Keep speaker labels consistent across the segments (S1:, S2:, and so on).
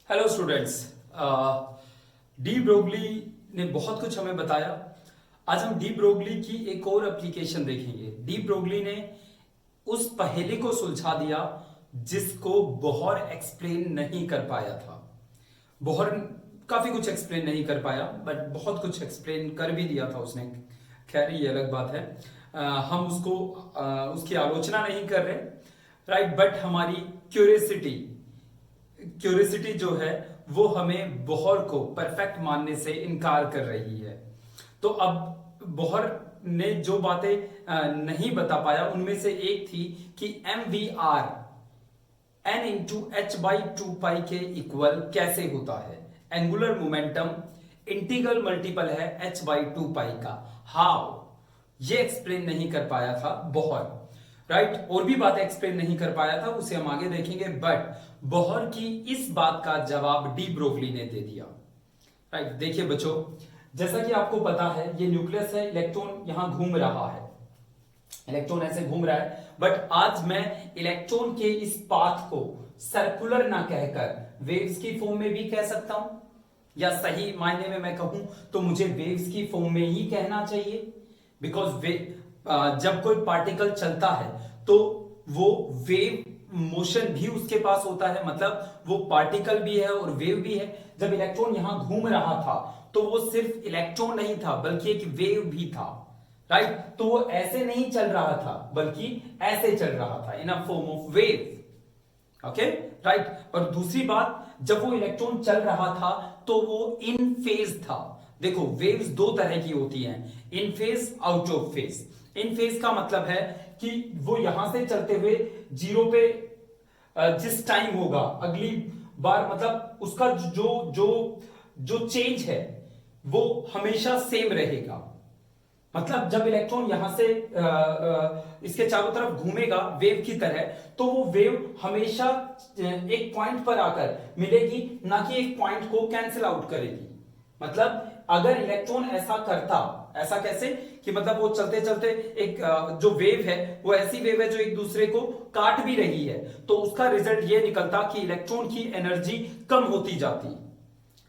S1: Hello students. De Broglie ने बहुत कुछ हमें बताया। आज हम डी ब्रोगली की एक और एप्लीकेशन देखेंगे। डी ब्रोगली ने उस पहेली को सुलझा दिया जिसको बोहर एक्सप्लेन नहीं कर पाया था। बोहर काफी कुछ एक्सप्लेन नहीं कर पाया, बट बहुत कुछ एक्सप्लेन कर भी दिया था उसने। खैर ये अलग बात है। हम उसकी आलोचना नहीं कर रहे, राइट, बट हमारी क्यूरियोसिटी जो है वो हमें बोहर को परफेक्ट मानने से इनकार कर रही है। तो अब बोहर ने जो बातें नहीं बता पाया उनमें से एक थी कि MVR n into H by 2 पाई के इक्वल कैसे होता है। एंगुलर मोमेंटम इंटीग्रल मल्टीपल है h बाई 2 पाई का। हाउ, ये एक्सप्लेन नहीं कर पाया था बोहर, राइट। और भी बातें एक्सप्लेन नहीं कर पाया था, उसे हम आगे देखेंगे। बट बोहर की इस बात का जवाब डी ब्रोगली ने दे दिया, राइट। देखिए बच्चों, जैसा कि आपको पता है ये न्यूक्लियस है, इलेक्ट्रॉन यहां घूम रहा है, इलेक्ट्रॉन ऐसे घूम रहा है। बट आज मैं इलेक्ट्रॉन के इस पाथ को सर्कुलर ना कहकर वेव्स की फॉर्म में भी कह सकता हूं, या सही मायने में मैं कहूं तो मुझे वेव्स की फॉर्म में ही कहना चाहिए। बिकॉज जब कोई पार्टिकल चलता है तो वो वेव मोशन भी उसके पास होता है, मतलब वो पार्टिकल भी है और वेव भी है। जब इलेक्ट्रॉन यहां घूम रहा था तो वो सिर्फ इलेक्ट्रॉन नहीं था बल्कि एक वेव भी था, राइट। तो वो ऐसे नहीं चल रहा था बल्कि ऐसे चल रहा था, in a form of wave, okay, right. और दूसरी बात, जब वो इलेक्ट्रॉन चल रहा था तो वो इन फेज था। देखो वेव्स दो तरह की होती हैं, in phase, out of phase. In phase का मतलब है कि वो यहां से चलते हुए जीरो पे जिस टाइम होगा अगली बार, मतलब उसका जो जो जो चेंज है वो हमेशा सेम रहेगा। मतलब जब इलेक्ट्रॉन यहां से इसके चारों तरफ घूमेगा वेव की तरह, तो वो वेव हमेशा एक पॉइंट पर आकर मिलेगी, ना कि एक पॉइंट को कैंसिल आउट करेगी। मतलब अगर इलेक्ट्रॉन ऐसा करता, ऐसा कैसे कि मतलब वो चलते चलते एक जो वेव है वो ऐसी वेव है जो एक दूसरे को काट भी रही है, तो उसका रिजल्ट ये निकलता कि इलेक्ट्रॉन की एनर्जी कम होती जाती,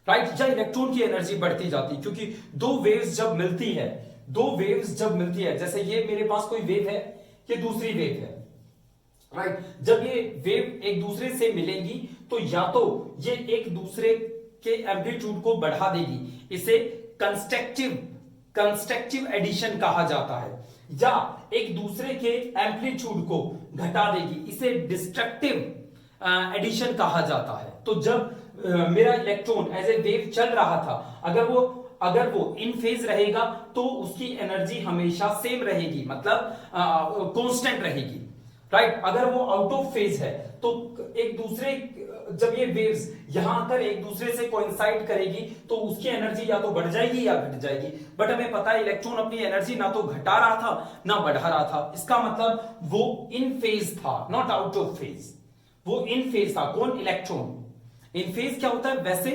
S1: राइट, या इलेक्ट्रॉन की एनर्जी बढ़ती जाती। क्योंकि दो वेव्स जब मिलती है, जैसे ये मेरे पास कोई वेव है, ये दूसरी वेव है, राइट। जब ये वेव एक दूसरे से मिलेंगी तो या तो ये एक दूसरे के एम्पलीट्यूड को बढ़ा देगी, इसे कंस्ट्रक्टिव एडिशन कहा जाता है, या एक दूसरे के एम्पलीट्यूड को घटा देगी, इसे डिस्ट्रक्टिव एडिशन कहा जाता है। तो जब मेरा इलेक्ट्रॉन एज ए वेव चल रहा था, अगर वो इन फेज रहेगा तो उसकी एनर्जी हमेशा सेम रहेगी, मतलब कांस्टेंट रहेगी, राइट। अगर वो आउट ऑफ फेज है तो एक दूसरे, जब ये वेव्स यहां आकर एक दूसरे से कोइंसाइड करेगी तो उसकी एनर्जी या तो बढ़ जाएगी या घट जाएगी। बट हमें पता है इलेक्ट्रॉन अपनी एनर्जी ना तो घटा रहा था ना बढ़ा रहा था, इसका मतलब वो इन फेज था, नॉट आउट ऑफ फेज। वो इन फेज था, कौन? इलेक्ट्रॉन। इन फेज क्या होता है वैसे,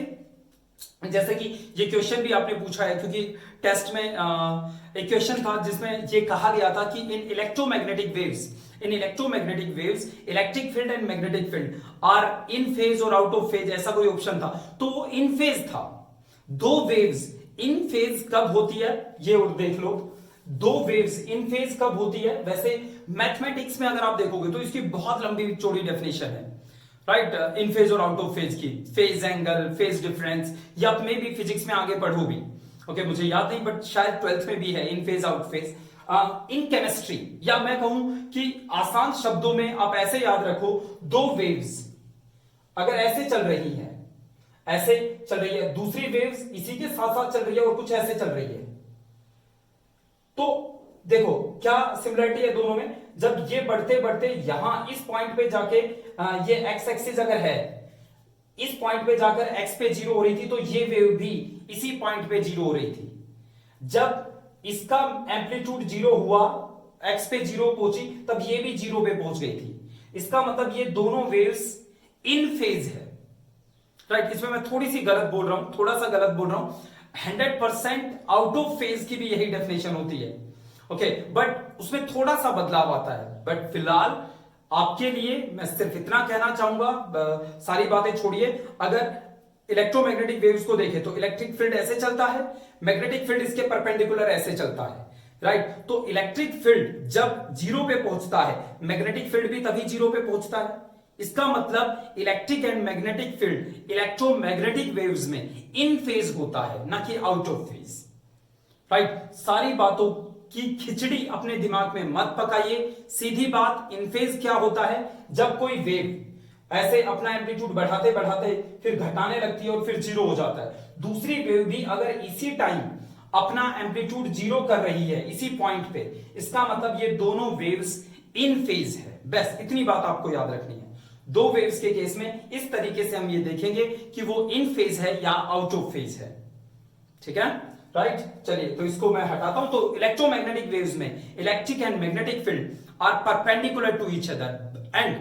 S1: जैसे कि ये क्वेश्चन भी आपने पूछा है, क्योंकि टेस्ट में एक क्वेश्चन था जिसमें ये कहा गया था कि in electromagnetic waves electric field and magnetic field are in phase और आउट ऑफ फेज, ऐसा कोई ऑप्शन था, तो वो इन फेज था। दो वेव्स इन फेज कब होती है ये और देख लो, दो वेव्स इन फेज कब होती है। वैसे मैथमेटिक्स में अगर आप देखोगे तो इसकी बहुत लंबी चौड़ी डेफिनेशन है, राइट, इन फेज और आउट ऑफ फेज की, फेज एंगल, फेज डिफरेंस, या मे भी फिजिक्स में आगे पढ़ो भी, ओके, मुझे याद नहीं बट शायद 12th में भी है in phase out phase. In chemistry, या मैं कहूं कि आसान शब्दों में आप ऐसे याद रखो, दो वेव्स अगर ऐसे चल रही हैं, ऐसे चल रही है, दूसरी वेव्स इसी के साथ साथ चल रही है और कुछ ऐसे चल रही है, तो देखो क्या सिमिलरिटी है दोनों में। जब ये बढ़ते बढ़ते यहां इस पॉइंट पे जाके ये एक्स एक्सिस अगर है, इस पॉइंट पे जाकर एक्स पे जीरो हो रही थी, तो ये वेव भी इसी पॉइंट पे जीरो हो रही थी। जब इसका एम्पलीट्यूड जीरो हुआ, एक्स पे जीरो पहुंची, तब ये भी जीरो पे पहुंच गई थी। इसका मतलब ये दोनों वेव्स इन फेज है, राइट। इसमें मैं थोड़ी सी गलत बोल रहा हूं, थोड़ा सा गलत बोल रहा हूं। 100% आउट ऑफ फेज की भी यही डेफिनेशन होती है, ओके, बट उसमें थोड़ा सा बदलाव आता है। बट फिलहाल आपके लिए मैं सिर्फ इतना कहना चाहूंगा, सारी बातें छोड़िए, अगर इलेक्ट्रोमैग्नेटिक वेव्स को देखें तो इलेक्ट्रिक फील्ड ऐसे चलता है, मैग्नेटिक फील्ड इसके परपेंडिकुलर ऐसे चलता है, राइट। तो इलेक्ट्रिक फील्ड जब जीरो पे पहुंचता है, मैग्नेटिक फील्ड भी तभी जीरो पे पहुंचता है। इसका मतलब electric and magnetic field electromagnetic waves में इन फेज होता है, ना कि आउट ऑफ फेज, राइट। सारी बातों की खिचड़ी अपने दिमाग में मत पकाइए, सीधी बात, इन फेज क्या होता है, जब कोई वेव ऐसे अपना एम्पलीट्यूड बढ़ाते बढ़ाते फिर घटाने लगती है और फिर जीरो हो जाता है। दूसरी वेव भी अगर इसी टाइम अपना एम्पलीट्यूड जीरो कर रही है इसी पॉइंट पे, इसका मतलब ये दोनों वेव्स इन फेज है। बस इतनी बात आपको याद रखनी है। दो वेव्स के केस में इस तरीके से हम ये देखेंगे कि वो इन फेज है या आउट ऑफ फेज है, ठीक है, राइट। चलिए, तो इसको मैं हटाता हूं। तो इलेक्ट्रोमैग्नेटिक वेव्स में electric and magnetic field are perpendicular to each other and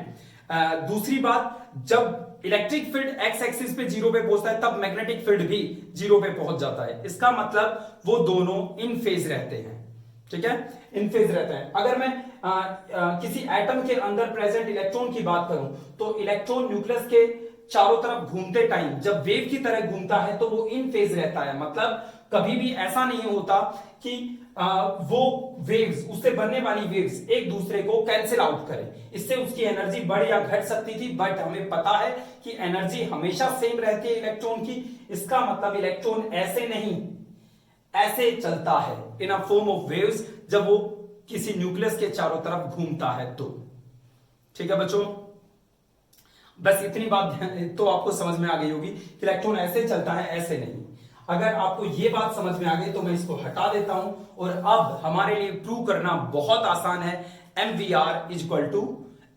S1: दूसरी बात, जब इलेक्ट्रिक फील्ड एक्स एक्सिस पे जीरो पे पहुंचता है तब मैग्नेटिक फील्ड भी जीरो पे पहुंच जाता है। इसका मतलब वो दोनों इन फेज रहते हैं, ठीक है, इन फेज रहते हैं। अगर मैं किसी एटम के अंदर प्रेजेंट इलेक्ट्रॉन की बात करूं तो इलेक्ट्रॉन न्यूक्लियस के चारों तरफ घूमते टाइम जब वेव की तरह घूमता है तो वो इन फेज रहता है। मतलब कभी भी ऐसा नहीं होता कि वो वेव्स, उससे बनने वाली वेव्स एक दूसरे को कैंसिल आउट करें, इससे उसकी एनर्जी बढ़ या घट सकती थी, बट हमें पता है कि एनर्जी हमेशा सेम रहती है इलेक्ट्रॉन की। इसका मतलब इलेक्ट्रॉन ऐसे नहीं, ऐसे चलता है इन अ फॉर्म ऑफ वेव्स जब वो किसी न्यूक्लियस के चारों तरफ घूमता है तो, ठीक है बच्चों। बस इतनी बात तो आपको समझ में आ गई होगी कि इलेक्ट्रॉन ऐसे चलता है, ऐसे नहीं। अगर आपको ये बात समझ में आ गई तो मैं इसको हटा देता हूं और अब हमारे लिए प्रूव करना बहुत आसान है। mvr is equal to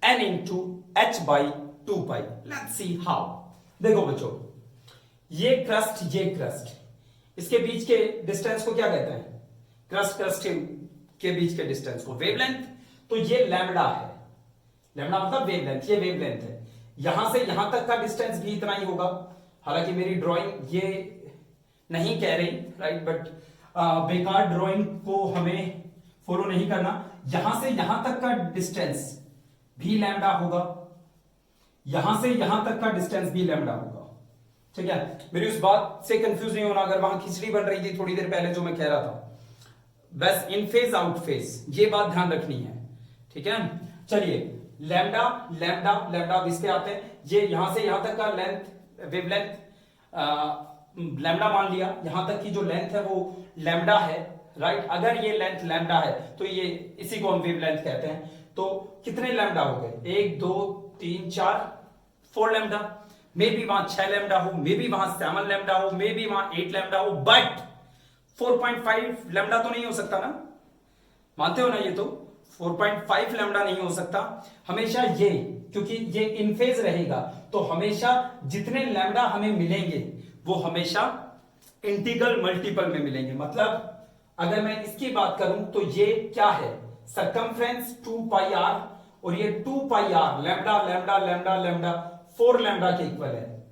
S1: n into h by 2 pi. Let's see how. देखो बच्चों, ये क्रस्ट, इसके बीच के डिस्टेंस को क्या कहते हैं? क्रस्ट के बीच के डिस्टेंस को वेवलेंथ। तो ये लैम्डा है, लैम्डा मतलब वेवलेंथ, ये वेवलेंथ है। यहां से यहां तक का डिस्टेंस भी इतना ही होगा। हालांकि मेरी ड्राइंग ये नहीं कह रही, राइट, बट बेकार ड्राइंग को हमें फॉलो नहीं करना। यहां से यहां तक का डिस्टेंस भी लैम्डा होगा, यहां से यहां तक का डिस्टेंस भी लैम्डा होगा, ठीक है। मेरी उस बात से कंफ्यूज नहीं होना, अगर वहां खिचड़ी बन रही थी थोड़ी देर पहले जो मैं कह रहा था। बस इन फेज आउट फेज, ये बात ध्यान रखनी है, ठीक है। चलिए, लैम्डा लैम्डा लैम्डा इस पे आते हैं। ये यहां से यहां तक का लेंथ, वेवलेंथ लैम्डा मान लिया, यहां तक की जो लेंथ है वो लैम्डा है, राइट। अगर ये लेंथ लैम्डा है तो ये इसी को हम वेवलेंथ कहते हैं। तो कितने लैम्डा हो गए? 1 2 3 4 4 लैम्डा। मे बी वहां 6 लैम्डा हो, मे बी वहां 7 लैम्डा हो, मे बी वहां 8 लैम्डा हो, बट 4.5 लैम्डा तो नहीं हो सकता ना, मानते हो ना? ये तो 4.5 लैम्डा नहीं हो सकता हमेशा ये, क्योंकि ये इन फेज रहेगा। तो हमेशा जितने लैम्डा हमें मिलेंगे वो हमेशा इंटीग्रल मल्टीपल में मिलेंगे। मतलब अगर मैं इसकी बात करूं तो ये क्या है? सरकमफ्रेंस 2 पाई आर, और ये 2 pi r lambda lambda lambda lambda 4 lambda के इक्वल है।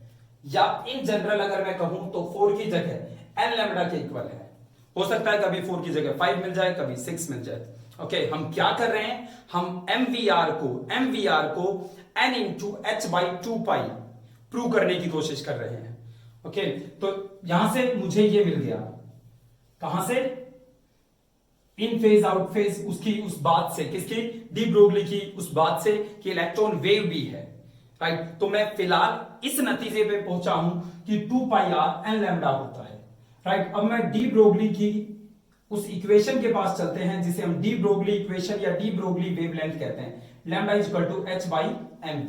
S1: या इन जनरल अगर मैं कहूं तो 4 की जगह n लैम्डा के इक्वल है। हो सकता है कभी 4 की जगह 5 मिल जाए, कभी 6 मिल जाए। ओके, हम क्या कर रहे हैं? हम mvr को n into h by 2 pi prove करने की कोशिश कर रहे हैं। ओके, तो यहां से मुझे ये मिल गया, कहां से? इन फेज आउट फेज, उसकी उस बात से, किसकी? डी ब्रोगली की उस बात से कि इलेक्ट्रॉन वेव भी है, राइट। तो मैं फिलहाल इस नतीजे पे पहुंचा हूं कि 2 पाई आर एन लैम्डा होता है, राइट। अब मैं डी ब्रोगली की उस इक्वेशन के पास चलते हैं जिसे हम डी ब्रोगली इक्वेशन या डी ब्रोगली वेवलेंथ कहते हैं। Lambda is equal to h by mv,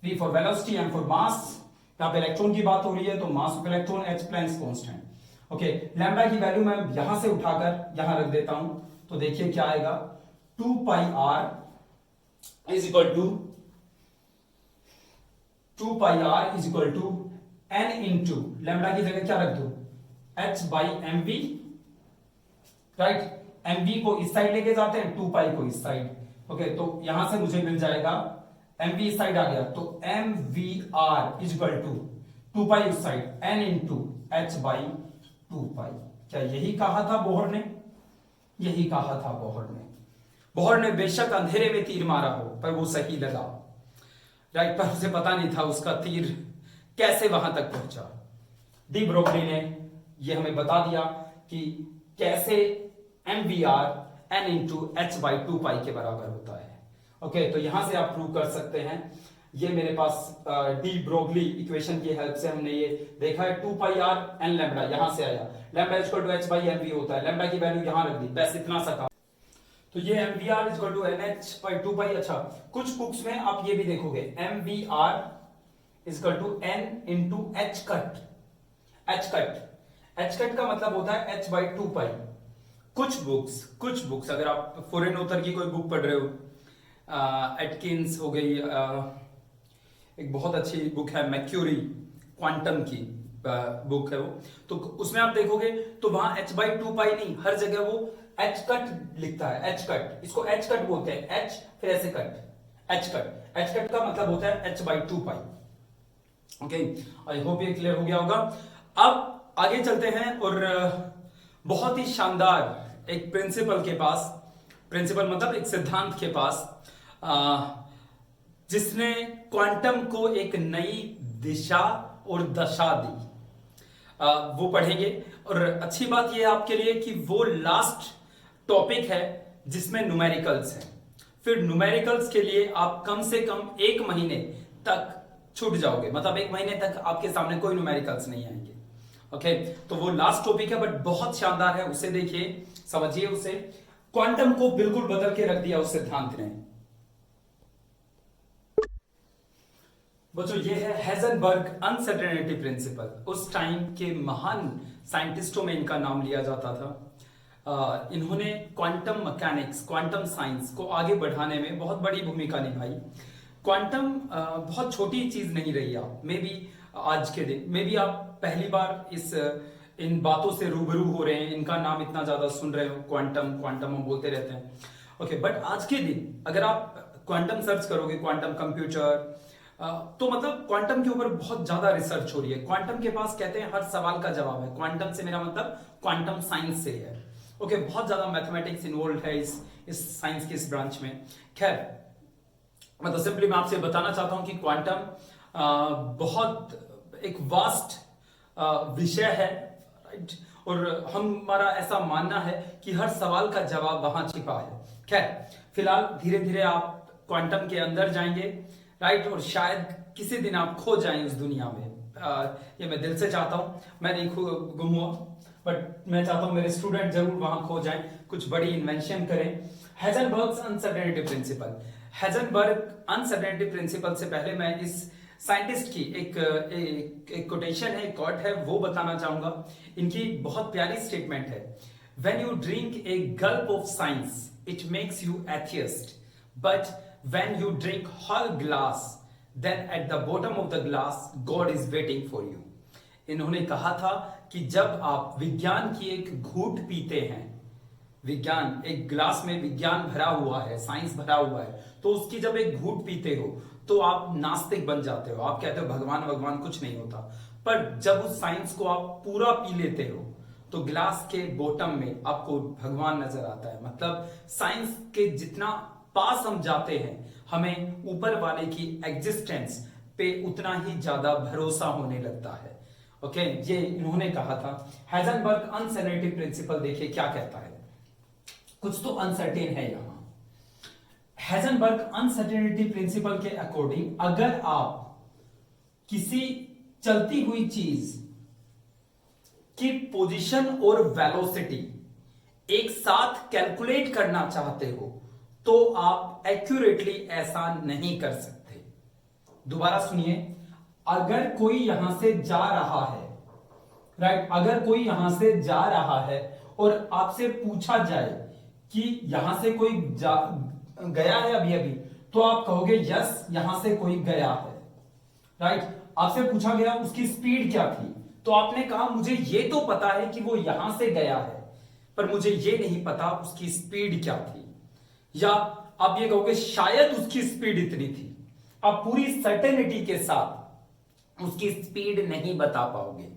S1: v for velocity, m for mass. यहां पे इलेक्ट्रॉन की बात हो रही है तो mass of electron h Planck's constant. Okay, lambda की वैल्यू मैं यहां से उठाकर यहां रख देता हूं, तो देखिए क्या आएगा? 2 pi r is equal to 2 pi r is equal to n into lambda की जगह क्या रख दू? h by mv, right. mv को इस साइड लेके जाते हैं, 2 पाई को इस साइड। ओके, तो यहां से मुझे मिल जाएगा mv इस साइड आ गया तो mvr इज इक्वल टू 2 पाई उस side n into h by 2 पाई। क्या यही कहा था बोहर ने? यही कहा था बोहर ने। बोहर ने बेशक अंधेरे में तीर मारा हो पर वो सही लगा, राइट। पर उसे पता नहीं था उसका तीर कैसे वहां तक पहुंचा। डी ब्रोगली ने ये हमें बता दिया कि कैसे mvr n into H by 2 पाई के बराबर होता है। ओके, तो यहां से आप प्रूव कर सकते हैं। ये मेरे पास डी ब्रोगली इक्वेशन की हेल्प से हमने ये देखा है 2 पाई r n लैम्बडा यहां से आया, lambda equal to h by mv होता है, लैम्बडा की वैल्यू यहां रख दी, बस इतना सा काम। तो ये mvr equal to nh by 2 pi. अच्छा, कुछ बुक्स में आप ये भी देखोगे mvr equal to n into h cut. h cut का मतलब होता है h बाई 2 पाई। कुछ बुक्स अगर आप फॉरेन ऑथर की कोई बुक पढ़ रहे हो, एटकिंस हो गई, एक बहुत अच्छी बुक है मैक्यूरी, क्वांटम की बुक है वो, तो उसमें आप देखोगे तो वहां h बाई 2 पाई नहीं, हर जगह वो h कट लिखता है। h कट, इसको h कट बोलते हैं, h फिर ऐसे कट, h कट का मतलब होता है h by 2 pi. Okay, I hope ये क्लियर हो गया होगा। अब आगे चलते हैं और बहुत ही शानदार एक प्रिंसिपल के पास, प्रिंसिपल मतलब एक सिद्धांत के पास, जिसने क्वांटम को एक नई दिशा और दशा दी, वो पढ़ेंगे। और अच्छी बात यह है आपके लिए कि वो लास्ट टॉपिक है जिसमें न्यूमेरिकल्स है। फिर न्यूमेरिकल्स के लिए आप कम से कम 1 महीने तक छूट जाओगे, मतलब 1 महीने तक आपके सामने कोई न्यूमेरिकल्स नहीं आएंगे। ओके, तो वो लास्ट टॉपिक है बट बहुत शानदार है, उसे देखिए, समझिए उसे। क्वांटम को बिल्कुल बदल के रख दिया उस सिद्धांत ने। बच्चों, ये है हेजनबर्ग अनसर्टेनिटी प्रिंसिपल। उस टाइम के महान साइंटिस्टों में इनका नाम लिया जाता था। इन्होंने क्वांटम मैकेनिक्स, क्वांटम साइंस को आगे बढ़ाने में बहुत बड़ी भूमिका निभाई। क्वांटम बहुत छोटी चीज नहीं रही। आप मे बी आज के दिन मे बी आप पहली बार इन बातों से रूबरू हो रहे हैं, इनका नाम इतना ज्यादा सुन रहे हो, क्वांटम क्वांटम हम बोलते रहते हैं। ओके, बट आज के दिन अगर आप क्वांटम सर्च करोगे, क्वांटम कंप्यूटर, तो मतलब क्वांटम के ऊपर बहुत ज्यादा रिसर्च हो रही है। क्वांटम के पास कहते हैं हर सवाल का जवाब है। क्वांटम से मेरा मतलब क्वांटम साइंस से है। ओके, बहुत ज्यादा मैथमेटिक्स इन्वॉल्व है इस साइंस के इस ब्रांच में। खैर, मतलब सिंपली मैं आपसे बताना चाहता हूं कि क्वांटम बहुत एक वास्ट विषय है, राइट, और हमारा ऐसा मानना है कि हर सवाल का जवाब वहां छिपा है। खैर, फिलहाल धीरे धीरे आप क्वांटम के अंदर जाएंगे, राइट, और शायद किसी दिन आप खो जाएं उस दुनिया में। ये मैं दिल से चाहता हूं, मैं नहीं गुम हुआ, बट मैं चाहता हूं मेरे स्टूडेंट जरूर वहां खो जाएं, कुछ बड़ी इन्वेंशन करें। Heisenberg uncertainty principal. Heisenberg uncertainty principal से पहले मैं इस साइंटिस्ट की एक कोटेशन है, एक कोट है, वो बताना चाहूंगा। इनकी बहुत प्यारी स्टेटमेंट है। When you drink A Gulp of science it makes you atheist, but when you drink whole glass then at the bottom of the glass God is waiting for you। इन्होंने कहा था कि जब आप विज्ञान की एक घूंट पीते हैं, विज्ञान एक ग्लास में विज्ञान भरा हुआ है, साइंस भरा हुआ है, तो उसकी जब एक घूंट पीते हो तो आप नास्तिक बन जाते हो, आप कहते हो भगवान भगवान कुछ नहीं होता। पर जब उस साइंस को आप पूरा पी लेते हो तो ग्लास के बॉटम में आपको भगवान नजर आता है। मतलब साइंस के जितना पास हम जाते हैं, हमें ऊपर वाले की एग्जिस्टेंस पे उतना ही ज्यादा भरोसा होने लगता है। ओके, ये इन्होंने कहा था। हेजनबर्ग अनसर्टेनिटी प्रिंसिपल देखिए क्या कहता है, कुछ तो अनसर्टेन है यहां। हेजनबर्ग अनसर्टेनिटी प्रिंसिपल के अकॉर्डिंग अगर आप किसी चलती हुई चीज की पोजीशन और वेलोसिटी एक साथ कैलकुलेट करना चाहते हो तो आप एक्यूरेटली ऐसा नहीं कर सकते। दोबारा सुनिए, अगर कोई यहां से जा रहा है, राइट, अगर कोई यहां से जा रहा है और आपसे पूछा जाए कि यहां से कोई गया है अभी अभी, तो आप कहोगे यस यहां से कोई गया है, राइट। आपसे पूछा गया उसकी स्पीड क्या थी, तो आपने कहा मुझे ये तो पता है कि वो यहां से गया है, पर मुझे ये नहीं पता उसकी स्पीड क्या थी। या आप ये कहोगे शायद उसकी स्पीड इतनी थी, आप पूरी सर्टेनिटी के साथ उसकी स्पीड नहीं बता पाओगे,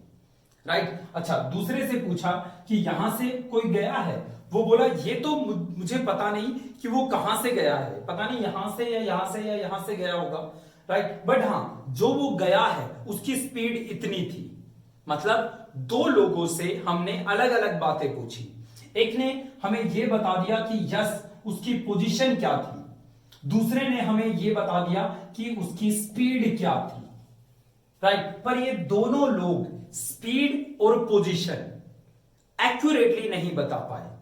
S1: राइट। अच्छा, दूसरे से पूछा कि यहां से कोई गया है, वो बोला ये तो मुझे पता नहीं कि वो कहां से गया है, पता नहीं यहां से या यहां से या यहां से गया होगा, राइट। बट हाँ, जो वो गया है उसकी स्पीड इतनी थी। मतलब दो लोगों से हमने अलग अलग बातें पूछी। एक ने हमें यह बता दिया कि यस उसकी पोजीशन क्या थी, दूसरे ने हमें यह बता दिया कि उसकी स्पीड क्या थी, राइट। पर ये दोनों लोग स्पीड और पोजीशन एक्यूरेटली नहीं बता पाए।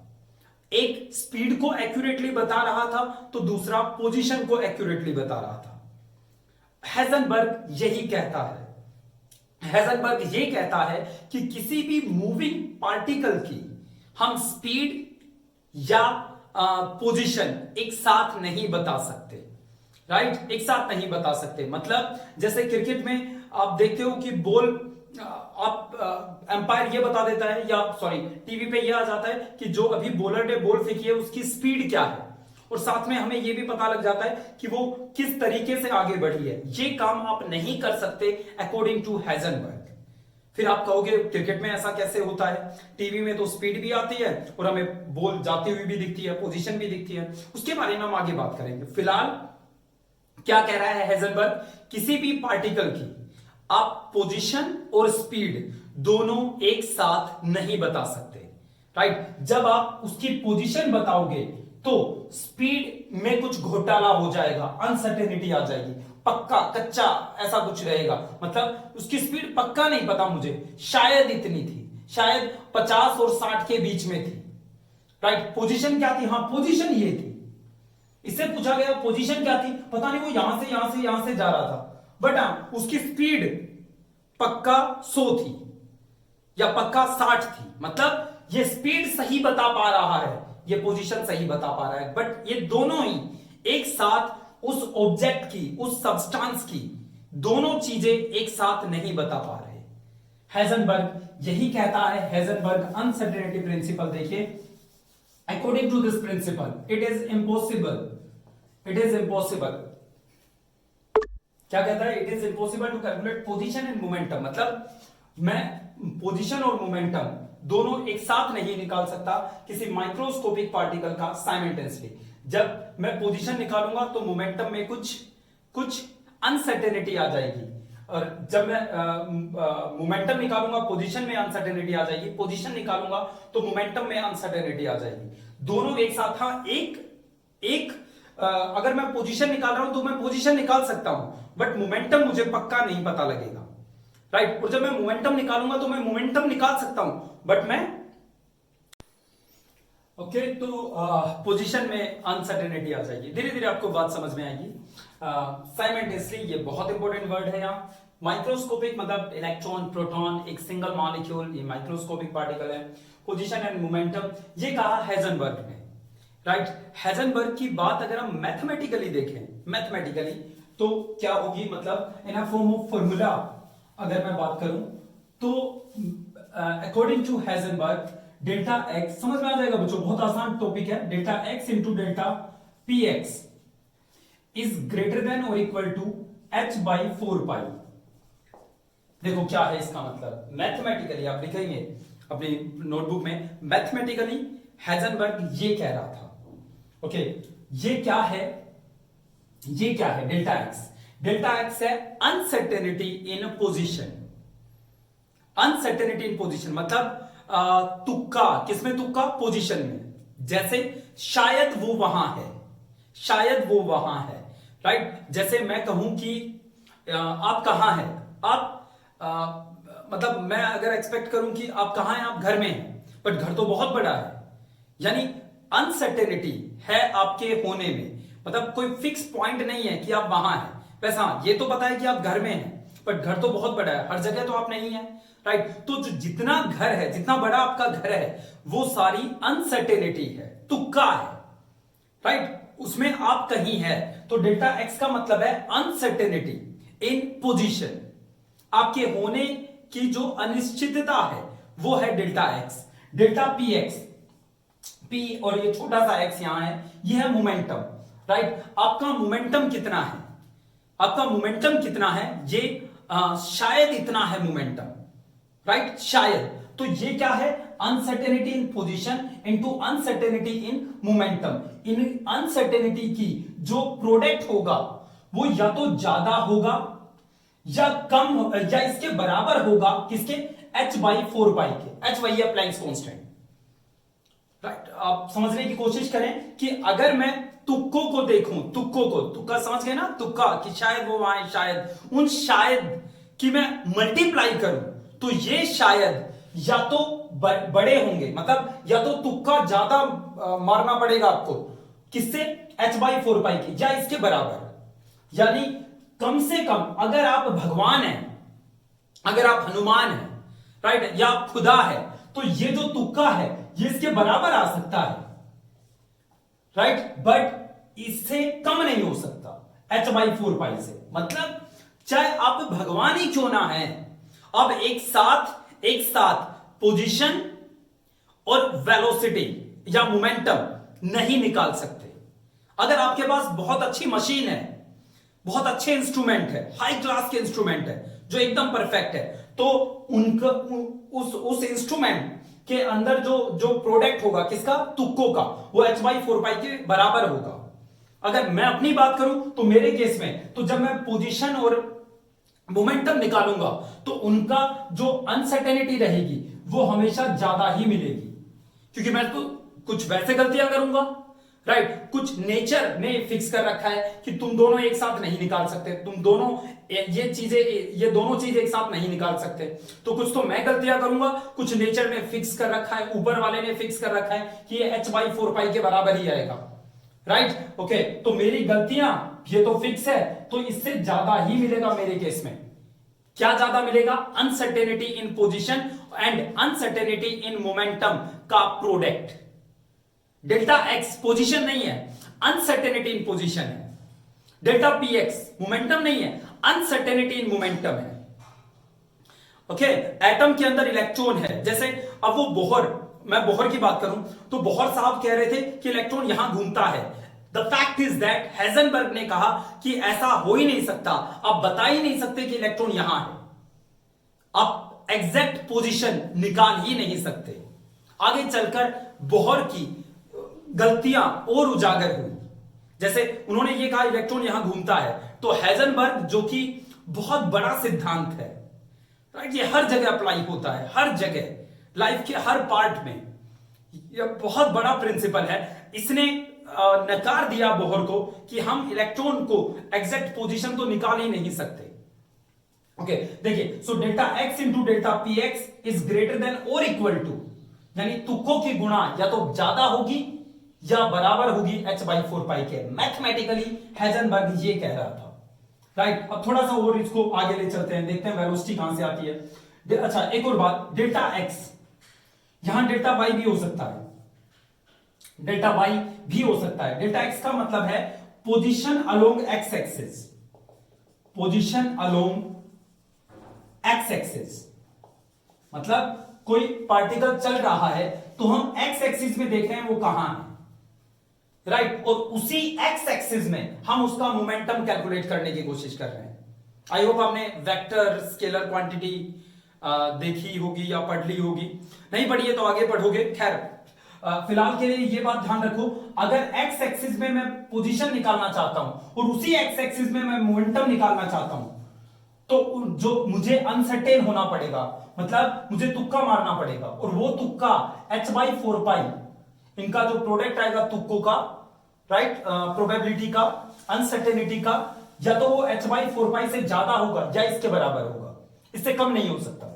S1: एक स्पीड को एक्यूरेटली बता रहा था तो दूसरा पोजीशन को एक्यूरेटली बता रहा था। हेजनबर्ग यही कहता है, हेजनबर्ग ये कहता है कि किसी भी मूविंग पार्टिकल की हम स्पीड या पोजीशन एक साथ नहीं बता सकते, राइट। एक साथ नहीं बता सकते। मतलब जैसे क्रिकेट में आप देखते हो कि बॉल आप एम्पायर ये बता देता है, या सॉरी टीवी पे ये आ जाता है कि जो अभी बॉलर ने बॉल फेंकी है उसकी स्पीड क्या है, और साथ में हमें ये भी पता लग जाता है कि वो किस तरीके से आगे बढ़ी है। ये काम आप नहीं कर सकते अकॉर्डिंग टू हेजनबर्ग। फिर आप कहोगे क्रिकेट में ऐसा कैसे होता है, टीवी में तो स्पीड भी आती है और हमें बॉल जाती हुई भी दिखती है, पोजीशन भी दिखती है। उसके बारे में हम आगे बात करेंगे। फिलहाल क्या कह रहा है हेजनबर्ग, किसी भी पार्टिकल की आप पोजीशन और स्पीड दोनों एक साथ नहीं बता सकते, राइट। जब आप उसकी पोजीशन बताओगे तो स्पीड में कुछ घोटाला हो जाएगा, अनसर्टेनिटी आ जाएगी, पक्का कच्चा ऐसा कुछ रहेगा। मतलब उसकी स्पीड पक्का नहीं पता मुझे, शायद इतनी थी, शायद 50 और 60 के बीच में थी, राइट। पोजीशन क्या थी, हाँ पोजीशन ये थी। इससे पूछा गया पोजीशन क्या थी, पता नहीं, वो यहां से जा रहा था, बट हाँ उसकी स्पीड पक्का 100 थी या पक्का 60 थी। मतलब ये स्पीड सही बता पा रहा है, ये पोजीशन सही बता पा रहा है, बट ये दोनों ही एक साथ उस ऑब्जेक्ट की, उस सब्सटेंस की दोनों चीजें एक साथ नहीं बता पा रहे। हेजनबर्ग यही कहता है। हेजनबर्ग अनसर्टेनिटी प्रिंसिपल देखिए, according to this principle it is impossible, it is impossible, क्या कहता है, it is impossible to calculate position and momentum. मतलब मैं पोजीशन और मोमेंटम दोनों एक साथ नहीं निकाल सकता किसी माइक्रोस्कोपिक पार्टिकल का साइमल्टेनियसली। जब मैं पोजीशन निकालूंगा तो मोमेंटम में कुछ अनसर्टेनिटी आ जाएगी, और जब मैं मोमेंटम निकालूंगा पोजीशन में अनसर्टेनिटी आ जाएगी, पोजीशन निकालूंगा तो मोमेंटम में अनसर्टेनिटी आ जाएगी। दोनों एक साथ था। अगर मैं पोजीशन निकाल रहा हूं तो मैं पोजीशन निकाल सकता हूं, बट मोमेंटम मुझे पक्का नहीं पता लगेगा, राइट। और जब मैं मोमेंटम निकालूंगा तो मैं मोमेंटम निकाल सकता हूं, बट मैं ओके तो पोजीशन में अनसर्टेनिटी आ जाएगी। धीरे धीरे आपको बात समझ में आएगी। साइमल्टेनियसली ये बहुत इंपॉर्टेंट वर्ड है यहाँ। माइक्रोस्कोपिक मतलब इलेक्ट्रॉन, प्रोटॉन, एक सिंगल मॉलिक्यूल, ये माइक्रोस्कोपिक पार्टिकल है। पोजीशन एंड मोमेंटम ये कहा हेजनबर्ग ने, राइट। हेजनबर्ग की बात अगर हम मैथमेटिकली देखें, मैथमेटिकली तो क्या होगी, मतलब in a form of formula अगर मैं बात करूं तो according to Heisenberg delta X, समझ में आ जाएगा बच्चों, बहुत आसान टॉपिक है। Delta X into delta P X is greater than और equal to h by 4 pi. देखो क्या है इसका मतलब, मैथमेटिकली आप लिखेंगे अपनी नोटबुक में, मैथमेटिकली हेजनबर्ग ये कह रहा था, ओके। ये क्या है, ये क्या है डेल्टा एक्स, डेल्टा एक्स है uncertainty in position, uncertainty in position मतलब तुक्का, किसमें तुक्का, पोजीशन में। जैसे शायद वो वहां है, शायद वो वहां है, राइट। जैसे मैं कहूं कि आप कहां हैं, आप मतलब मैं अगर एक्सपेक्ट करूं कि आप कहां हैं, आप घर में हैं, बट घर तो बहुत बड़ा है, यानी अनसर्टेनिटी है आपके होने में। मतलब कोई फिक्स पॉइंट नहीं है कि आप वहां हैं। वैसा ये तो पता है कि आप घर में हैं, बट घर तो बहुत बड़ा है, हर जगह तो आप नहीं है, राइट। तो जो जितना घर है, जितना बड़ा आपका घर है, वो सारी अनसर्टेनिटी है, तुक्का है, राइट। उसमें आप कहीं है, तो डेल्टा एक्स का मतलब है अनसर्टेनिटी इन पोजीशन, आपके होने की जो अनिश्चितता है वो है delta x. Delta P x, P और ये छोटा सा एक्स यहां है, ये है मोमेंटम, राइट। आपका मोमेंटम कितना है, आपका मोमेंटम कितना है, ये शायद इतना है मोमेंटम, राइट, शायद। तो ये क्या है, uncertainty in position into uncertainty in momentum. In uncertainty की जो प्रोडक्ट होगा वो या तो ज्यादा होगा या कम या इसके बराबर होगा किसके, h/4 के। h वही है प्लैंक्स कांस्टेंट, राइट। आप समझने की कोशिश करें कि अगर मैं तुक्कों को देखूं, तुक्का समझ गए ना, तुक्का कि शायद वो वहां, शायद उन शायद कि मैं मल्टीप्लाई करूं तो ये शायद या तो बड़े होंगे, मतलब या तो तुक्का ज्यादा मारना पड़ेगा आपको किससे, h/4 के, या इसके बराबर। यानी कम से कम अगर आप भगवान हैं, अगर आप हनुमान हैं, राइट, या आप खुदा है, तो ये जो तुक्का है ये इसके बराबर आ सकता है, राइट, बट इससे कम नहीं हो सकता h/4 से। मतलब चाहे आप भगवान ही क्यों ना है, अब एक साथ पोजीशन और वेलोसिटी या मोमेंटम नहीं निकाल सकते। अगर आपके पास बहुत अच्छी मशीन है, बहुत अच्छे इंस्ट्रूमेंट है, हाई क्लास के इंस्ट्रूमेंट है जो एकदम परफेक्ट है, तो उनका उस इंस्ट्रूमेंट के अंदर जो प्रोडक्ट होगा किसका, तुक्कों का, वो h/4 के बराबर होगा। अगर मैं अपनी बात करूं तो मेरे केस में तो जब मैं पोजीशन और मोमेंटम निकालूंगा तो उनका जो अनसर्टेनिटी रहेगी वो हमेशा ज्यादा ही मिलेगी, क्योंकि मैं तो कुछ वैसे गलतियां करूंगा, राइट। कुछ नेचर ने फिक्स कर रखा है कि तुम दोनों एक साथ नहीं निकाल सकते, तुम दोनों ये दोनों चीज एक साथ नहीं निकाल सकते। तो कुछ तो मैं गलतियां करूंगा, कुछ नेचर ने फिक्स कर रखा है, ऊपर वाले ने फिक्स कर रखा है कि ये h/4 के बराबर ही आएगा, राइट। ओके, तो मेरी गलतियां ये तो फिक्स है, तो इससे ज्यादा ही मिलेगा मेरे केस में। क्या ज्यादा मिलेगा, uncertainty in position and uncertainty in momentum का प्रोडक्ट। डेल्टा एक्स पोजीशन नहीं है, अनसर्टेनिटी इन पोजीशन है। डेल्टा पी एक्स मोमेंटम नहीं है, अनसर्टेनिटी इन मोमेंटम है। ओके, एटम के अंदर इलेक्ट्रॉन है, जैसे अब वो बोहर, मैं बोहर की बात करूं तो बोहर साहब कह रहे थे कि इलेक्ट्रॉन यहां घूमता है। The fact is that Heisenberg ने कहा कि ऐसा हो ही नहीं सकता, आप बता ही नहीं सकते कि इलेक्ट्रॉन यहां है, आप एग्जैक्ट पोजीशन निकाल ही नहीं सकते। आगे चलकर बोहर की गलतियां और उजागर हुई, जैसे उन्होंने ये कहा इलेक्ट्रॉन यहां घूमता है, तो हेजनबर्ग जो कि बहुत बड़ा सिद्धांत है, राइट, ये हर जगह अप्लाई होता है, हर जगह लाइफ के हर पार्ट में, यह बहुत बड़ा प्रिंसिपल है। इसने नकार दिया बोहर को कि हम इलेक्ट्रॉन को एग्जैक्ट पोजीशन तो निकाल ही नहीं सकते। ओके, देखिए, so delta X into delta P X is greater than और इक्वल टू, यानी तुक्कों की गुणा या तो ज्यादा होगी या बराबर होगी h/4 के। मैथमेटिकली हेजनबर्ग ये कह रहा था, राइट। अब थोड़ा सा और इसको आगे ले चलते हैं, देखते हैं वेलोसिटी कहां से आती है। अच्छा, एक और बात, डेल्टा एक्स, यहां डेल्टा वाई भी हो सकता है, डेल्टा वाई भी हो सकता है। डेल्टा एक्स का मतलब है position along X axis, position along X axis, मतलब कोई पार्टिकल चल रहा है तो हम एक्स एक्सिस में देख रहे हैं वो कहां है, राइट, और उसी एक्स एक्सिस में हम उसका मोमेंटम कैलकुलेट करने की कोशिश कर रहे हैं। आई होप आपने वेक्टर, स्केलर क्वांटिटी देखी होगी या पढ़ ली होगी, नहीं पढ़ी है तो आगे पढ़ोगे। खैर, फिलहाल के लिए ये बात ध्यान रखो, अगर एक्स एक्सिस में मैं पोजीशन निकालना चाहता हूं और उसी एक्स एक्सिस में मैं मोमेंटम निकालना चाहता हूं, तो जो मुझे अनसर्टेन होना पड़ेगा, मतलब मुझे तुक्का मारना पड़ेगा, और वो तुक्का h/4 इनका जो प्रोडक्ट आएगा तुक्कों का, राइट, प्रोबेबिलिटी का, अनसर्टेनिटी का, या तो वो h/4 से ज्यादा होगा या इसके बराबर होगा, इससे कम नहीं हो सकता।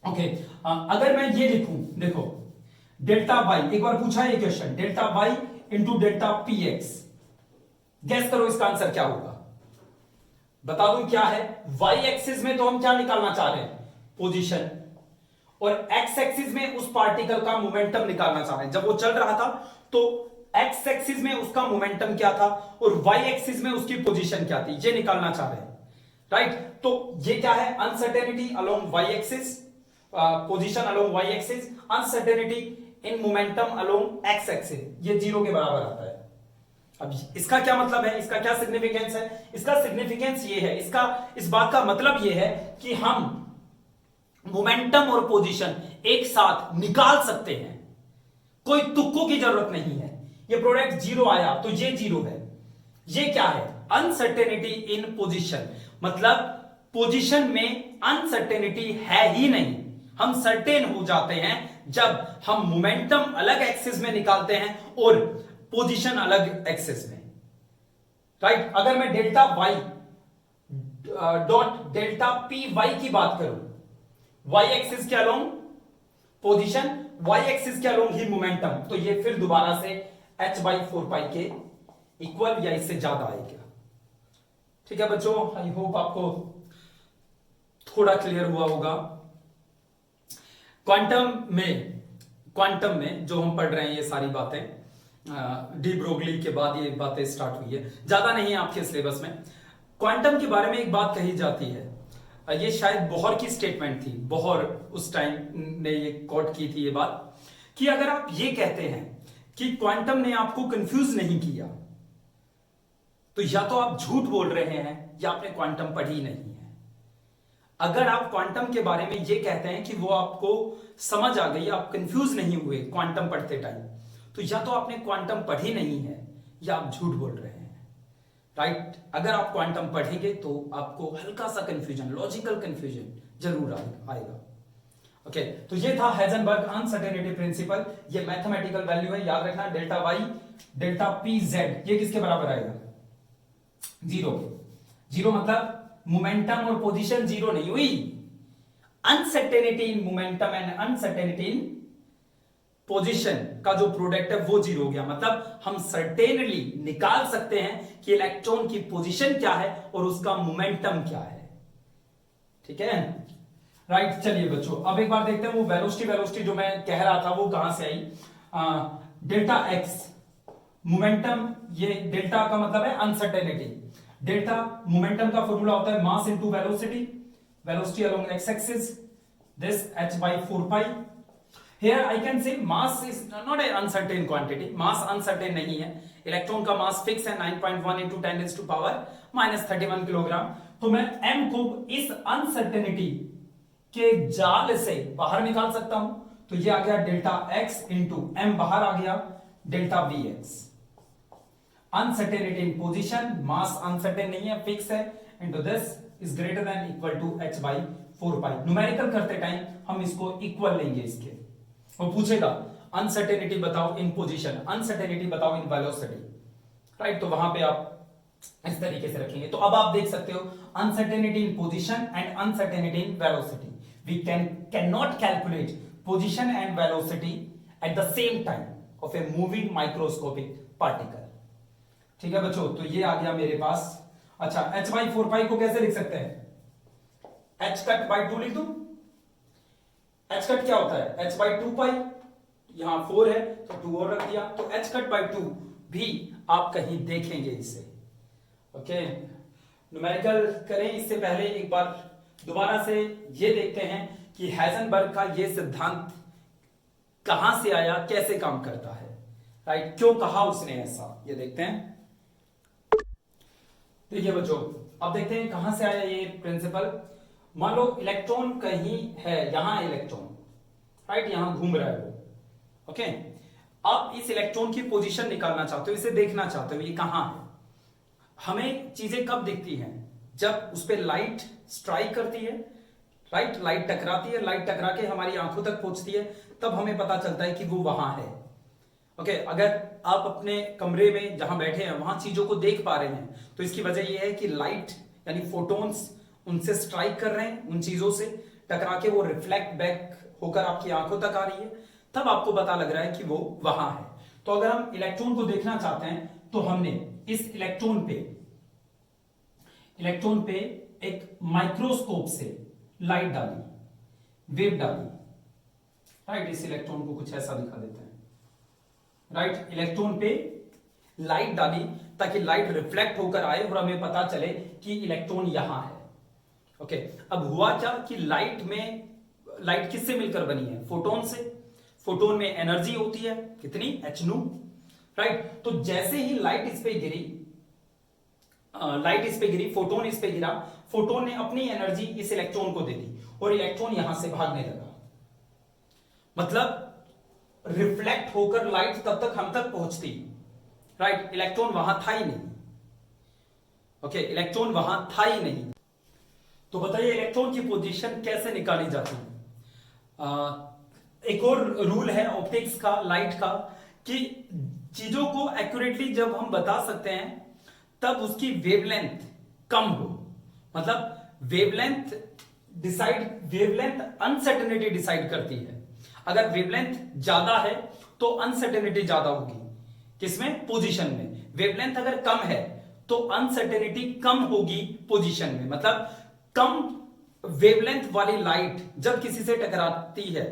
S1: ओके, अगर मैं ये लिखूं, देखो डेल्टा वाई, एक बार पूछा ये question, delta Y into delta P X, guess करो इसका आंसर क्या होगा, बता दूं क्या है। वाई एक्सिस में तो हम क्या निकालना चाह रहे हैं, पोजीशन, और एक्स एक्सिस में उस पार्टिकल का मोमेंटम निकालना चाह रहे हैं। जब वो चल रहा था तो एक्स एक्सिस में उसका मोमेंटम क्या था और वाई एक्सिस में उसकी पोजीशन क्या थी, ये निकालना चाह रहे हैं, राइट। तो ये क्या है, uncertainty along Y axis, position along Y axis, uncertainty in momentum along X axis, ये 0 के बराबर आता है। अब इसका क्या मतलब है, इसका क्या सिग्निफिकेंस है, इसका सिग्निफिकेंस ये है, इस बात का मतलब ये है कि हम मोमेंटम और पोजीशन एक साथ निकाल सकते हैं, कोई तुक्कों की जरूरत नहीं है। ये प्रोडक्ट 0 आया तो ये 0 है, ये क्या है, अनसर्टेनिटी इन पोजीशन, मतलब पोजीशन में अनसर्टेनिटी है ही नहीं। हम सर्टेन हो जाते हैं जब हम मोमेंटम अलग एक्सिस में निकालते हैं और पोजीशन अलग एक्सिस में, राइट। अगर मैं delta Y dot delta P Y की बात करूं, वाई एक्सिस के अलोंग पोजीशन, वाई एक्सिस के अलोंग ही मोमेंटम, तो ये फिर दोबारा से h/4 के इक्वल या इससे ज्यादा आएगा। ठीक है बच्चों, आई होप आपको थोड़ा क्लियर हुआ होगा। क्वांटम में जो हम पढ़ रहे हैं ये सारी बातें, डी ब्रोगली के बाद ये बातें स्टार्ट हुई है, ज्यादा नहीं है आपके सिलेबस में। क्वांटम के बारे में एक बात कही जाती है, ये शायद बोहर की स्टेटमेंट थी, बोहर उस टाइम ने ये कोट की थी ये बात, कि अगर आप ये कहते हैं कि क्वांटम ने आपको कंफ्यूज नहीं किया, तो या तो आप झूठ बोल रहे हैं या आपने क्वांटम पढ़ी नहीं है। अगर आप क्वांटम के बारे में ये कहते हैं कि वो आपको समझ आ गई, आप कंफ्यूज नहीं हुए क्वांटम पढ़ते टाइम, तो या तो आपने क्वांटम पढ़ी नहीं है या आप झूठ बोल रहे हैं, राइट। अगर आप क्वांटम पढ़ेंगे तो आपको हल्का सा कंफ्यूजन, लॉजिकल कंफ्यूजन जरूर आएगा। ओके, तो ये था हाइजेनबर्ग अनसर्टेनिटी प्रिंसिपल। ये मैथमेटिकल वैल्यू है, याद रखना, delta Y delta P Z, ये किसके बराबर आएगा? जीरो के। जीरो मतलब मोमेंटम और पोजीशन जीरो नहीं हुई, uncertainty in momentum and uncertainty in position का जो प्रोडक्ट है वो जीरो हो गया। मतलब हम सर्टेनली निकाल सकते हैं कि इलेक्ट्रॉन की पोजीशन क्या है और उसका मोमेंटम क्या है। ठीक है, राइट। चलिए बच्चों, अब एक बार देखते हैं वो वेलोसिटी जो मैं कह रहा था वो कहां से आई। डेल्टा एक्स मोमेंटम, ये डेल्टा का मतलब है अनसर्टेनिटी। डेल्टा मोमेंटम का फॉर्मूला होता है mass into velocity along X axis, this h/4 pi। Here I can say mass is not an uncertain quantity, mass uncertain नहीं है, इलेक्ट्रॉन का मास फिक्स है 9.1 into 10⁻⁻31 किलोग्राम। तो मैं m को इस अनसर्टेनिटी के जाल से बाहर निकाल सकता हूं, तो ये आ गया डेल्टा x इंटू m, बाहर आ गया delta vx। Uncertainty in position, mass uncertain नहीं है, फिक्स है, into this is greater than equal to h/4 pi। Numerical करते टाइम हम इसको इक्वल लेंगे इसके, और पूछेगा अनसर्टेनिटी बताओ इन पोजीशन, अनसर्टेनिटी बताओ इन वेलोसिटी, राइट। तो वहां पे आप इस तरीके से रखेंगे। तो अब आप देख सकते हो uncertainty in position and uncertainty in velocity. We can not calculate position and velocity at the same time of a moving microscopic particle. ठीक है बच्चों, तो ये आ गया मेरे पास। अच्छा, h/4 pi को कैसे लिख सकते हैं? h कट बाई 2 लिख दूं। h कट क्या होता है? h/2 pi, यहां 4 है तो 2 और रख दिया, तो h कट बाई 2 भी आप कहीं देखेंगे इसे। ओके, न्यूमेरिकल करें इससे पहले एक बार दोबारा से ये देखते हैं कि हाइजेनबर्ग का ये सिद्धांत कहां से आया, कैसे काम करता है, राइट, क्यों कहा उसने ऐसा, ये देखते हैं। देखिए बच्चों, अब देखते हैं कहां से आया ये प्रिंसिपल। मान लो इलेक्ट्रॉन कहीं है, यहां इलेक्ट्रॉन, राइट, यहां घूम रहा है वो। ओके, अब इस इलेक्ट्रॉन की पोजीशन निकालना चाहते हो, इसे देखना चाहते हो ये कहां है। हमें चीजें कब दिखती हैं? जब उस पर लाइट स्ट्राइक करती है, राइट, लाइट टकराती है, लाइट टकरा के हमारी आंखों तक पहुंचती है, तब हमें पता चलता है कि वो वहां है। ओके, अगर आप अपने कमरे में जहां बैठे हैं वहां चीजों को देख पा रहे हैं, तो इसकी वजह यह है कि लाइट यानी फोटोन्स उनसे स्ट्राइक कर रहे हैं, उन चीजों से टकरा के वो रिफ्लेक्ट बैक होकर आपकी आंखों तक आ रही है, तब आपको पता लग रहा है कि वो वहां है। तो अगर हम इलेक्ट्रॉन को देखना चाहते हैं तो हमने इस इलेक्ट्रॉन पे एक माइक्रोस्कोप से लाइट डाली, वेव डाली, राइट। इस इलेक्ट्रॉन को कुछ ऐसा दिखा देते हैं, राइट। इलेक्ट्रॉन पे लाइट डाली ताकि लाइट रिफ्लेक्ट होकर आए और हमें पता चले कि इलेक्ट्रॉन यहां है। ओके, अब हुआ क्या कि लाइट किससे मिलकर बनी है? फोटोन से। फोटोन में एनर्जी होती है कितनी? hν, right. तो जैसे ही लाइट इस पे गिरी, फोटोन इस पे गिरा, फोटोन ने अपनी एनर्जी इस इलेक्ट्रॉन को दे दी और इलेक्ट्रॉन यहां से भागने लगा। मतलब रिफ्लेक्ट होकर लाइट तब तक हम तक पहुंचती, राइट, इलेक्ट्रॉन वहां था ही नहीं। ओके, इलेक्ट्रॉन वहां था ही नहीं। तो बताइए इलेक्ट्रॉन की पोजीशन कैसे निकाली जाती है? एक और रूल है ऑप्टिक्स का, लाइट का, कि चीजों को एक्यूरेटली जब हम बता सकते हैं तब उसकी वेवलेंथ कम हो। मतलब वेवलेंथ अनसर्टेनिटी डिसाइड करती है। अगर वेवलेंथ ज्यादा है तो अनसर्टेनिटी ज्यादा होगी, किसमें? पोजीशन में। वेवलेंथ अगर कम है तो अनसर्टेनिटी कम होगी पोजीशन में। मतलब कम वेवलेंथ वाली लाइट जब किसी से टकराती है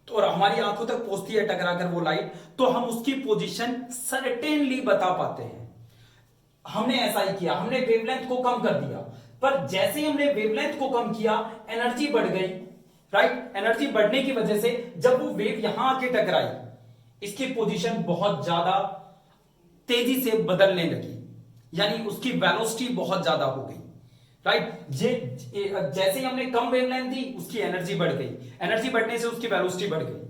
S1: तो और हमारी आंखों तक पहुंचती है टकराकर वो लाइट, तो हम उसकी पोजीशन सर्टेनली बता पाते हैं। हमने ऐसा ही किया, हमने वेवलेंथ को कम कर दिया, पर जैसे ही हमने वेवलेंथ को कम किया एनर्जी बढ़ गई, राइट? एनर्जी बढ़ने की वजह से जब वो वेव यहां आके टकराई, इसकी पोजीशन बहुत ज्यादा तेजी से बदलने लगी, यानी उसकी वेलोसिटी बहुत ज्यादा हो गई, राइट? जैसे ही हमने कम वेवलेंथ दी उसकी एनर्जी बढ़ गई, एनर्जी बढ़ने से उसकी वेलोसिटी बढ़ गई।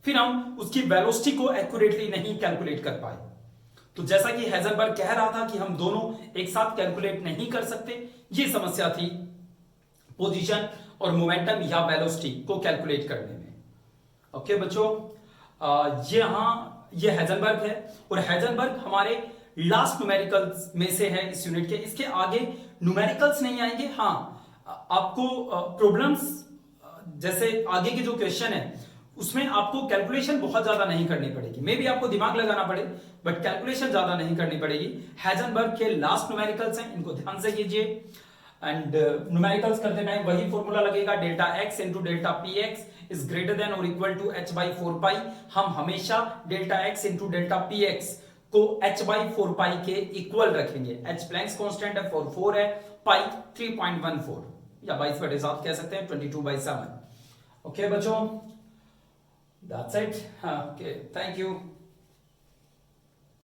S1: फिर हम उसकी वेलोसिटी को एक्यूरेटली नहीं कैलकुलेट कर पाए। तो जैसा कि हेजनबर्ग कह रहा था कि हम दोनों एक साथ कैलकुलेट नहीं कर सकते, ये समस्या थी पोजीशन और मोमेंटम या वेलोसिटी को कैलकुलेट करने में। ओके बच्चों, ये हेजनबर्ग है, और हेजनबर्ग हमारे लास्ट न्यूमेरिकल्स में से है इस यूनिट के। इसके आगे न्यूमेरिकल्स नहीं आएंगे। हाँ, आपको प्रॉब्लम्स जैसे आगे के जो क्वेश्चन है उसमें आपको कैलकुलेशन बहुत ज्यादा नहीं करनी पड़ेगी। मे भी आपको दिमाग लगाना पड़े, बट कैलकुलेशन ज्यादा नहीं करनी पड़ेगी। हेजनबर्ग के लास्ट न्यूमेरिकल्स हैं, इनको ध्यान से कीजिए। एंड न्यूमेरिकल्स करते टाइम वही फॉर्मूला लगेगा, delta X into delta P X is greater than और इक्वल टू एच बाई 4 पाई। हम हमेशा delta X into delta P x को h बाई 4 पाई के इक्वल रखेंगे। h प्लैंक्स कांस्टेंट है, 4 है, पाई 3.14 या 22/7 कह सकते हैं, 22/7। ओके बच्चों, that's it. Okay, thank you.